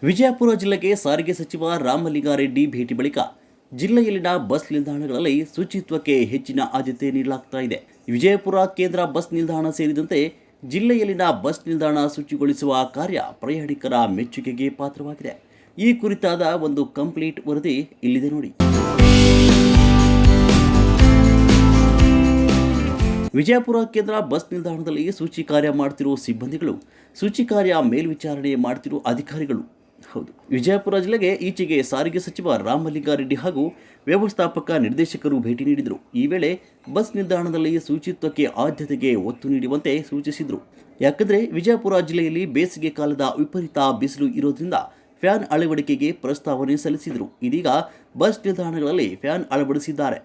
ವಿಜಯಪುರ ಜಿಲ್ಲೆಗೆ ಸಾರಿಗೆ ಸಚಿವ ರಾಮಲಿಂಗಾರೆಡ್ಡಿ ಭೇಟಿ ಬಳಿಕ ಜಿಲ್ಲೆಯಲ್ಲಿನ ಬಸ್ ನಿಲ್ದಾಣಗಳಲ್ಲಿ ಶುಚಿತ್ವಕ್ಕೆ ಹೆಚ್ಚಿನ ಆದ್ಯತೆ ನೀಡಲಾಗ್ತಾ ಇದೆ. ವಿಜಯಪುರ ಕೇಂದ್ರ ಬಸ್ ನಿಲ್ದಾಣ ಸೇರಿದಂತೆ ಜಿಲ್ಲೆಯಲ್ಲಿನ ಬಸ್ ನಿಲ್ದಾಣ ಶುಚಿಗೊಳಿಸುವ ಕಾರ್ಯ ಪ್ರಯಾಣಿಕರ ಮೆಚ್ಚುಗೆಗೆ ಪಾತ್ರವಾಗಿದೆ. ಈ ಕುರಿತಾದ ಒಂದು ಕಂಪ್ಲೀಟ್ ವರದಿ ಇಲ್ಲಿದೆ ನೋಡಿ. ವಿಜಯಪುರ ಕೇಂದ್ರ ಬಸ್ ನಿಲ್ದಾಣದಲ್ಲಿ ಶುಚಿ ಕಾರ್ಯ ಮಾಡುತ್ತಿರುವ ಸಿಬ್ಬಂದಿಗಳು, ಶುಚಿ ಕಾರ್ಯ ಮೇಲ್ವಿಚಾರಣೆ ಮಾಡುತ್ತಿರುವ ಅಧಿಕಾರಿಗಳು. ಹೌದು, ವಿಜಯಪುರ ಜಿಲ್ಲೆಗೆ ಈಚೆಗೆ ಸಾರಿಗೆ ಸಚಿವ ರಾಮಲಿಂಗಾರೆಡ್ಡಿ ಹಾಗೂ ವ್ಯವಸ್ಥಾಪಕ ನಿರ್ದೇಶಕರು ಭೇಟಿ ನೀಡಿದರು. ಈ ವೇಳೆ ಬಸ್ ನಿಲ್ದಾಣದಲ್ಲಿ ಶುಚಿತ್ವಕ್ಕೆ ಆದ್ಯತೆಗೆ ಒತ್ತು ನೀಡುವಂತೆ ಸೂಚಿಸಿದರು. ಯಾಕಂದರೆ ವಿಜಯಪುರ ಜಿಲ್ಲೆಯಲ್ಲಿ ಬೇಸಿಗೆ ಕಾಲದ ವಿಪರೀತ ಬಿಸಿಲು ಇರೋದ್ರಿಂದ ಫ್ಯಾನ್ ಅಳವಡಿಕೆಗೆ ಪ್ರಸ್ತಾವನೆ ಸಲ್ಲಿಸಿದರು. ಇದೀಗ ಬಸ್ ನಿಲ್ದಾಣಗಳಲ್ಲಿ ಫ್ಯಾನ್ ಅಳವಡಿಸಿದ್ದಾರೆ.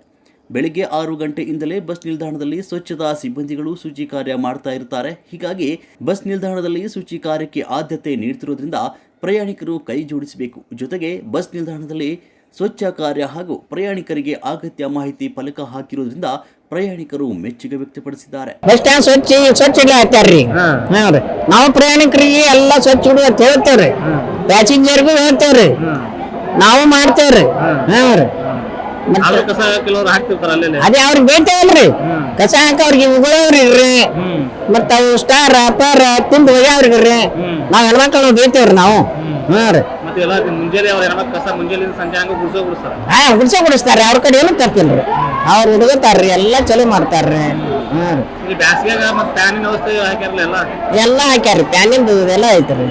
ಬೆಳಿಗ್ಗೆ 6 ಗಂಟೆಯಿಂದಲೇ ಬಸ್ ನಿಲ್ದಾಣದಲ್ಲಿ ಸ್ವಚ್ಛತಾ ಸಿಬ್ಬಂದಿಗಳು ಶುಚಿ ಕಾರ್ಯ ಮಾಡ್ತಾ ಇರ್ತಾರೆ. ಹೀಗಾಗಿ ಬಸ್ ನಿಲ್ದಾಣದಲ್ಲಿ ಶುಚಿ ಕಾರ್ಯಕ್ಕೆ ಆದ್ಯತೆ ನೀಡುತ್ತಿರುವುದರಿಂದ ಪ್ರಯಾಣಿಕರು ಕೈ ಜೋಡಿಸಬೇಕು. ಜೊತೆಗೆ ಬಸ್ ನಿಲ್ದಾಣದಲ್ಲಿ ಸ್ವಚ್ಛ ಕಾರ್ಯ ಹಾಗೂ ಪ್ರಯಾಣಿಕರಿಗೆ ಅಗತ್ಯ ಮಾಹಿತಿ ಫಲಕ ಹಾಕಿರುವುದರಿಂದ ಪ್ರಯಾಣಿಕರು ಮೆಚ್ಚುಗೆ ವ್ಯಕ್ತಪಡಿಸಿದ್ದಾರೆ. ಬಸ್ ಸ್ಟ್ಯಾಂಡ್ ಸ್ವಚ್ಛ ಹಾಕ್ತಾರ್ರಿ. ನಾವು ಪ್ರಯಾಣಿಕರಿಗೆ ಎಲ್ಲ ಸ್ವಚ್ಛ ಇಡು ಅಂತ ಹೇಳ್ತೇವ್ರಿ, ಪ್ಯಾಸೆಂಜರ್ಗೂ ಹೇಳ್ತೇವ್ರಿ, ನಾವು ಮಾಡ್ತೇವ್ರಿ. ಅದೇ ಅವ್ರಿಗೆ ಬೇಯ್ತೇವಲ್ರಿ, ಕಸ ಹಾಕವ್ರಿಗೆ ಉಗುಳವ್ರಿ, ಮತ್ತ ಅವು ಸ್ಟಾರ್ ಪರ್ ತಿಂದು ಒಯ್ಯವ್ರಿಗ್ರಿ. ನಾವ್ ಹೆಣ್ಮಕ್ಳು ಬೇಯ್ತೇವ್ರಿ ನಾವು. ಗುಡಿಸ್ತಾರೆ, ಅವ್ರ ಕಡೆ ಏನು ತಪ್ಪಿಲ್ರಿ, ಅವ್ರ ಹುಡುಗತಾರ್ರಿ, ಎಲ್ಲ ಚಲೋ ಮಾಡ್ತಾರ್ರಿ. ಎಲ್ಲ ಹಾಕ್ಯಾರ್ರಿ, ಪ್ಯಾನಿಂದ ಎಲ್ಲ ಐತ್ರಿ.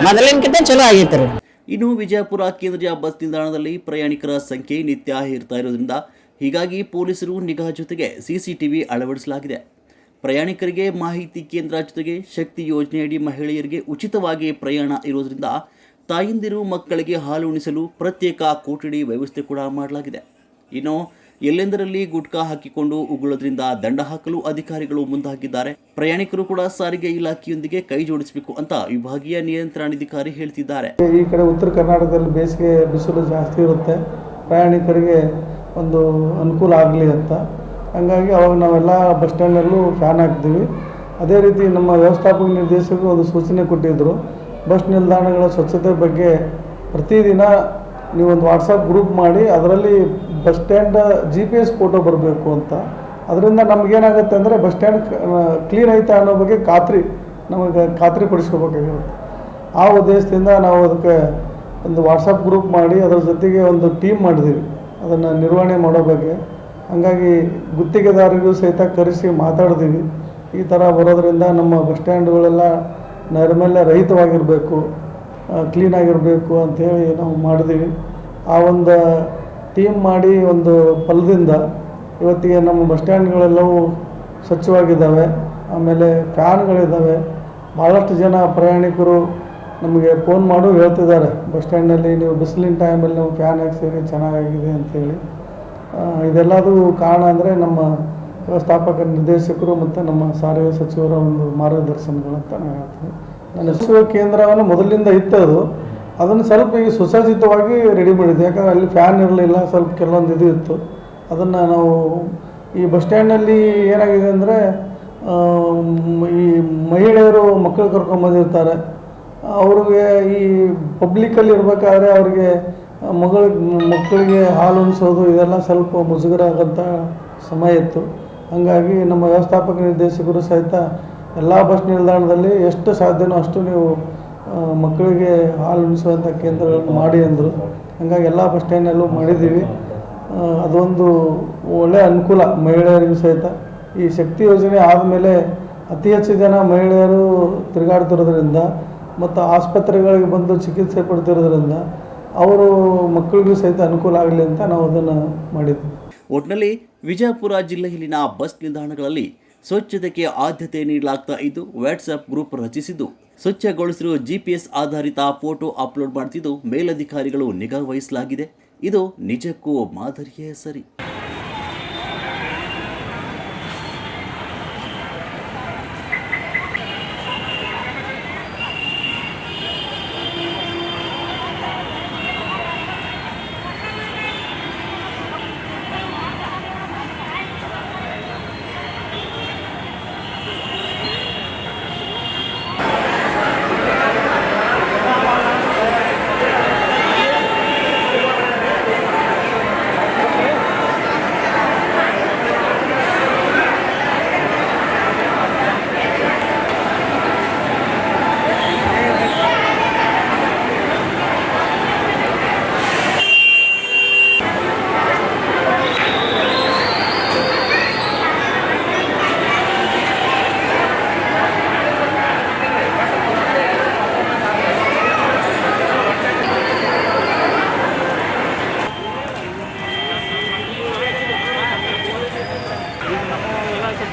ಮೊದಲಿನಕಿಂತ ಚಲೋ ಆಗೈತ್ರಿ. ಇನ್ನು ವಿಜಯಪುರ ಕೇಂದ್ರೀಯ ಬಸ್ ನಿಲ್ದಾಣದಲ್ಲಿ ಪ್ರಯಾಣಿಕರ ಸಂಖ್ಯೆ ನಿತ್ಯ ಏರ್ತಾ ಇರೋದ್ರಿಂದ ಹೀಗಾಗಿ ಪೊಲೀಸರು ನಿಗಾ ಜೊತೆಗೆ ಸಿಸಿಟಿವಿ ಅಳವಡಿಸಲಾಗಿದೆ. ಪ್ರಯಾಣಿಕರಿಗೆ ಮಾಹಿತಿ ಕೇಂದ್ರ ಜೊತೆಗೆ ಶಕ್ತಿ ಯೋಜನೆಯಡಿ ಮಹಿಳೆಯರಿಗೆ ಉಚಿತವಾಗಿ ಪ್ರಯಾಣ ಇರೋದ್ರಿಂದ ತಾಯಂದಿರು ಮಕ್ಕಳಿಗೆ ಹಾಲು ಉಣಿಸಲು ಪ್ರತ್ಯೇಕ ಕೊಠಡಿ ವ್ಯವಸ್ಥೆ ಕೂಡ ಮಾಡಲಾಗಿದೆ. ಇನ್ನು ಎಲ್ಲೆಂದರಲ್ಲಿ ಗುಟ್ಕಾ ಹಾಕಿಕೊಂಡು ಉಗುಳೋದ್ರಿಂದ ದಂಡ ಹಾಕಲು ಅಧಿಕಾರಿಗಳು ಮುಂದಾಗಿದ್ದಾರೆ. ಪ್ರಯಾಣಿಕರು ಕೂಡ ಸಾರಿಗೆ ಇಲಾಖೆಯೊಂದಿಗೆ ಕೈ ಜೋಡಿಸಬೇಕು ಅಂತ ವಿಭಾಗೀಯ ನಿಯಂತ್ರಣಾಧಿಕಾರಿ ಹೇಳ್ತಿದ್ದಾರೆ. ಈ ಕಡೆ ಉತ್ತರ ಕರ್ನಾಟಕದಲ್ಲಿ ಬೇಸಿಗೆ ಬಿಸಿಲು ಜಾಸ್ತಿ ಇರುತ್ತೆ, ಪ್ರಯಾಣಿಕರಿಗೆ ಒಂದು ಅನುಕೂಲ ಆಗಲಿ ಅಂತ. ಹಂಗಾಗಿ ಅವಾಗ ನಾವೆಲ್ಲ ಬಸ್ ಸ್ಟ್ಯಾಂಡಲ್ಲೂ ಫ್ಯಾನ್ ಹಾಕ್ತೀವಿ. ಅದೇ ರೀತಿ ನಮ್ಮ ವ್ಯವಸ್ಥಾಪಕ ನಿರ್ದೇಶಕರು ಒಂದು ಸೂಚನೆ ಕೊಟ್ಟಿದ್ದರು, ಬಸ್ ನಿಲ್ದಾಣಗಳ ಸ್ವಚ್ಛತೆ ಬಗ್ಗೆ ಪ್ರತಿದಿನ ನೀವೊಂದು ವಾಟ್ಸಪ್ ಗ್ರೂಪ್ ಮಾಡಿ ಅದರಲ್ಲಿ ಬಸ್ ಸ್ಟ್ಯಾಂಡ್ GPS ಫೋಟೋ ಬರಬೇಕು ಅಂತ. ಅದರಿಂದ ನಮಗೇನಾಗುತ್ತೆ ಅಂದರೆ ಬಸ್ ಸ್ಟ್ಯಾಂಡ್ ಕ್ಲೀನ್ ಐತೆ ಅನ್ನೋ ಬಗ್ಗೆ ನಮಗೆ ಖಾತ್ರಿ ಪಡಿಸ್ಕೋಬೇಕಾಗಿರುತ್ತೆ. ಆ ಉದ್ದೇಶದಿಂದ ನಾವು ಅದಕ್ಕೆ ಒಂದು ವಾಟ್ಸಪ್ ಗ್ರೂಪ್ ಮಾಡಿ ಅದರ ಜೊತೆಗೆ ಒಂದು ಟೀಮ್ ಮಾಡಿದ್ದೀವಿ ಅದನ್ನು ನಿರ್ವಹಣೆ ಮಾಡೋ ಬಗ್ಗೆ. ಹಾಗಾಗಿ ಗುತ್ತಿಗೆದಾರರಿಗೂ ಸಹಿತ ಕರೆಸಿ ಮಾತಾಡಿದ್ದೀವಿ. ಈ ಥರ ಬರೋದರಿಂದ ನಮ್ಮ ಬಸ್ ಸ್ಟ್ಯಾಂಡ್ಗಳೆಲ್ಲ ನೈರ್ಮಲ್ಯ ರಹಿತವಾಗಿರಬೇಕು, ಕ್ಲೀನಾಗಿರಬೇಕು ಅಂಥೇಳಿ ನಾವು ಮಾಡಿದ್ದೀವಿ. ಆ ಒಂದು ಟೀಮ್ ಮಾಡಿ ಒಂದು ಫಲದಿಂದ ಇವತ್ತಿಗೆ ನಮ್ಮ ಬಸ್ ಸ್ಟ್ಯಾಂಡ್ಗಳೆಲ್ಲವೂ ಸ್ವಚ್ಛವಾಗಿದ್ದಾವೆ. ಆಮೇಲೆ ಫ್ಯಾನ್ಗಳಿದ್ದಾವೆ. ಭಾಳಷ್ಟು ಜನ ಪ್ರಯಾಣಿಕರು ನಮಗೆ ಫೋನ್ ಮಾಡು ಹೇಳ್ತಿದ್ದಾರೆ, ಬಸ್ ಸ್ಟ್ಯಾಂಡಲ್ಲಿ ನೀವು ಬಿಸಿಲಿನ ಟೈಮಲ್ಲಿ ನಾವು ಫ್ಯಾನ್ ಹಾಕ್ಸಿರಿ ಚೆನ್ನಾಗಿದೆ ಅಂಥೇಳಿ. ಇದೆಲ್ಲದೂ ಕಾರಣ ಅಂದರೆ ನಮ್ಮ ವ್ಯವಸ್ಥಾಪಕ ನಿರ್ದೇಶಕರು ಮತ್ತು ನಮ್ಮ ಸಾರಿಗೆ ಸಚಿವರ ಒಂದು ಮಾರ್ಗದರ್ಶನಗಳಂತ ನಾನು ಹೇಳ್ತೀನಿ. ನನ್ನ ಸಚಿವ ಕೇಂದ್ರವನ್ನು ಮೊದಲಿಂದ ಇತ್ತದು, ಅದನ್ನು ಸ್ವಲ್ಪ ಈಗ ಸುಸಜ್ಜಿತವಾಗಿ ರೆಡಿ ಮಾಡಿದ್ದೆ. ಯಾಕಂದರೆ ಅಲ್ಲಿ ಫ್ಯಾನ್ ಇರಲಿಲ್ಲ, ಸ್ವಲ್ಪ ಕೆಲವೊಂದು ಇದು ಇತ್ತು. ಅದನ್ನು ನಾವು ಈ ಬಸ್ ಸ್ಟ್ಯಾಂಡಲ್ಲಿ ಏನಾಗಿದೆ ಅಂದರೆ ಈ ಮಹಿಳೆಯರು ಮಕ್ಕಳು ಕರ್ಕೊಂಬಂದಿರ್ತಾರೆ, ಅವ್ರಿಗೆ ಈ ಪಬ್ಲಿಕ್ಕಲ್ಲಿ ಇರಬೇಕಾದ್ರೆ ಅವ್ರಿಗೆ ಮಕ್ಕಳಿಗೆ ಹಾಲು ಉಣಿಸೋದು ಇದೆಲ್ಲ ಸ್ವಲ್ಪ ಮುಜುಗರ ಆಗೋಂಥ ಸಮಯ ಇತ್ತು. ಹಾಗಾಗಿ ನಮ್ಮ ವ್ಯವಸ್ಥಾಪಕ ನಿರ್ದೇಶಕರು ಸಹಿತ ಎಲ್ಲ ಬಸ್ ನಿಲ್ದಾಣದಲ್ಲಿ ಎಷ್ಟು ಸಾಧ್ಯನೋ ಅಷ್ಟು ನೀವು ಮಕ್ಕಳಿಗೆ ಹಾಲು ಉಣಿಸುವಂಥ ಕೇಂದ್ರಗಳನ್ನು ಮಾಡಿ ಅಂದರು. ಹಾಗಾಗಿ ಎಲ್ಲ ಬಸ್ ಸ್ಟ್ಯಾಂಡಲ್ಲೂ ಮಾಡಿದ್ದೀವಿ. ಅದೊಂದು ಒಳ್ಳೆಯ ಅನುಕೂಲ ಮಹಿಳೆಯರಿಗೂ ಸಹಿತ. ಈ ಶಕ್ತಿ ಯೋಜನೆ ಆದಮೇಲೆ ಅತಿ ಹೆಚ್ಚು ಜನ ಮಹಿಳೆಯರು ತಿರುಗಾಡ್ತಿರೋದ್ರಿಂದ ಮತ್ತು ಆಸ್ಪತ್ರೆಗಳಿಗೆ ಬಂದು ಚಿಕಿತ್ಸೆ ಪಡ್ತಿರೋದ್ರಿಂದ ಅವರು ಮಕ್ಕಳಿಗೂ ಸಹಿತ ಅನುಕೂಲ ಆಗಲಿ ಅಂತ ನಾವು ಅದನ್ನು ಮಾಡಿದ್ವಿ. ಒಟ್ಟಿನಲ್ಲಿ ವಿಜಯಪುರ ಜಿಲ್ಲೆಯಲ್ಲಿನ ಬಸ್ ನಿಲ್ದಾಣಗಳಲ್ಲಿ ಸ್ವಚ್ಛತೆಗೆ ಆದ್ಯತೆ ನೀಡಲಾಗ್ತಾ ಇದ್ದು, ವಾಟ್ಸಪ್ ಗ್ರೂಪ್ ರಚಿಸಿದ್ದು ಸ್ವಚ್ಛಗೊಳಿಸಿರುವ GPS ಆಧಾರಿತ ಫೋಟೋ ಅಪ್ಲೋಡ್ ಮಾಡುತ್ತಿದ್ದು ಮೇಲಧಿಕಾರಿಗಳು ನಿಗಾ ವಹಿಸಲಾಗಿದೆ. ಇದು ನಿಜಕ್ಕೂ ಮಾದರಿಯೇ ಸರಿ.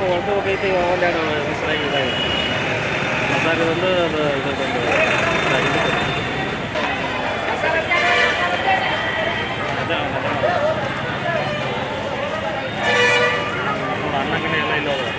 ಹೊರಟು ಹೋಗೈತಿ ಒಂದೆರಡು ಹೆಸರಾಗಿ ಇದಾಗಿದೆ ಹೊಸಾಗಿದೊಂದು ಅದು ಇದೊಂದು ಅದೇ ನೋಡಿ ಅನ್ನಗಿನ ಎಲ್ಲ ಇಲ್ಲ